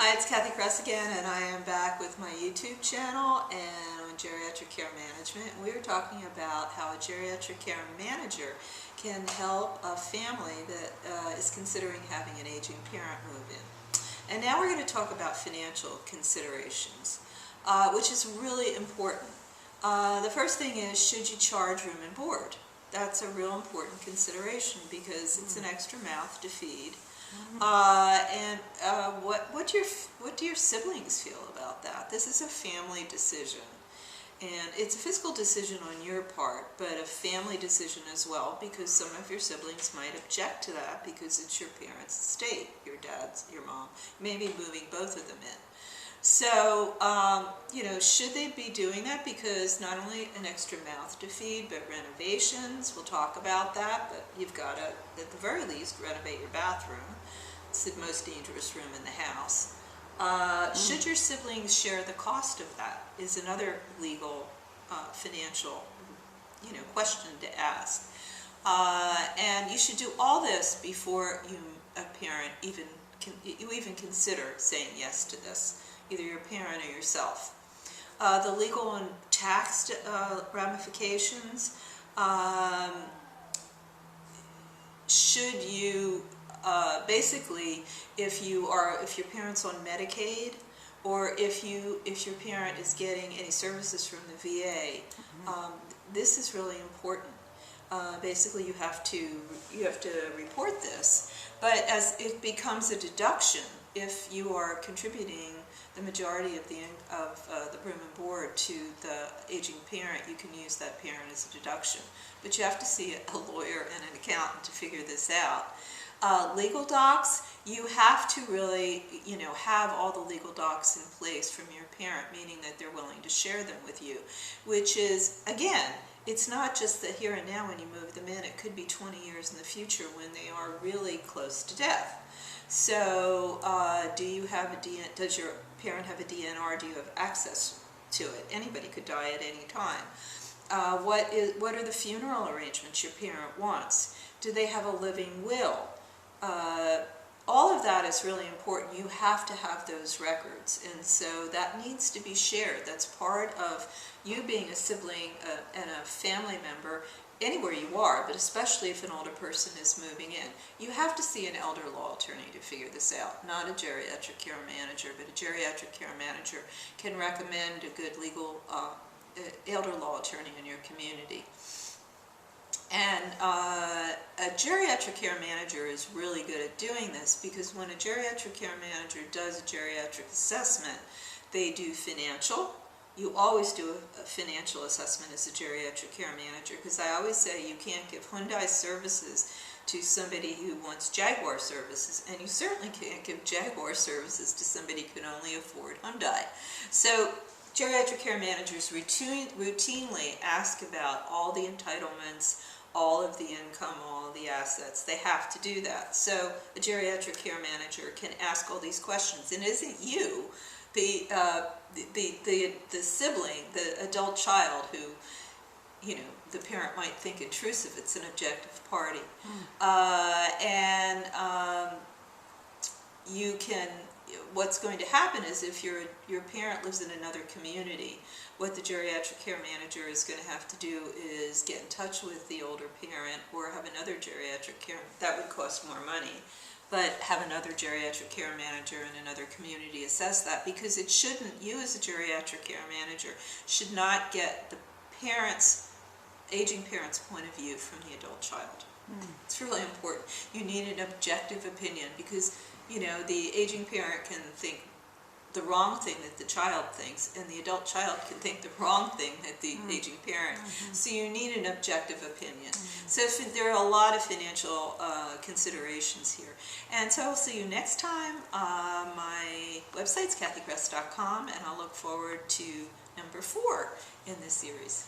Hi, it's Kathy Kress again, and I am back with my YouTube channel and on geriatric care management. We are talking about how a geriatric care manager can help a family that is considering having an aging parent move in. And now we're going to talk about financial considerations, which is really important. The first thing is, should you charge room and board? That's a real important consideration because it's an extra mouth to feed. What do your siblings feel about that? This is a family decision, and it's a fiscal decision on your part, but a family decision as well, because some of your siblings might object to that because it's your parents' estate, your dad's, your mom, maybe moving both of them in. So, should they be doing that? Because not only an extra mouth to feed, but renovations, we'll talk about that, but you've got to, at the very least, renovate your bathroom. It's the most dangerous room in the house. Should your siblings share the cost of that is another legal, financial, question to ask. And you should do all this before a parent even consider saying yes to this, either your parent or yourself. The legal and tax ramifications. Should you basically, if your parent's on Medicaid, or if your parent is getting any services from the VA, this is really important. Basically, you have to report this, but as it becomes a deduction, if you are contributing the majority of the room and board to the aging parent, you can use that parent as a deduction. But you have to see a lawyer and an accountant to figure this out. Legal docs, you have to really, have all the legal docs in place from your parent, meaning that they're willing to share them with you, which is, again, it's not just the here and now when you move them in. It could be 20 years in the future when they are really close to death. So, does your parent have a DNR? Do you have access to it? Anybody could die at any time. What are the funeral arrangements your parent wants? Do they have a living will? All of that is really important. You have to have those records, and so that needs to be shared. That's part of you being a sibling and a family member anywhere you are, but especially if an older person is moving in. You have to see an elder law attorney to figure this out, not a geriatric care manager, but a geriatric care manager can recommend a good legal elder law attorney in your community. And a geriatric care manager is really good at doing this, because when a geriatric care manager does a geriatric assessment, they do financial. You always do a financial assessment as a geriatric care manager, because I always say you can't give Hyundai services to somebody who wants Jaguar services, and you certainly can't give Jaguar services to somebody who can only afford Hyundai. So geriatric care managers routinely ask about all the entitlements, all of the income, all of the assets. They have to do that. So a geriatric care manager can ask all these questions, and isn't you the sibling, the adult child who, the parent might think intrusive. It's an objective party. You can, what's going to happen is, if your parent lives in another community, what the geriatric care manager is going to have to do is get in touch with the older parent, or have another geriatric care, that would cost more money, but have another geriatric care manager in another community assess that, because it shouldn't, you as a geriatric care manager should not get the aging parent's point of view from the adult child. It's really important. You need an objective opinion, because the aging parent can think the wrong thing that the child thinks, and the adult child can think the wrong thing that the aging parent. So you need an objective opinion. So there are a lot of financial considerations here. And so I'll see you next time. My website's kathykress.com, and I'll look forward to number 4 in this series.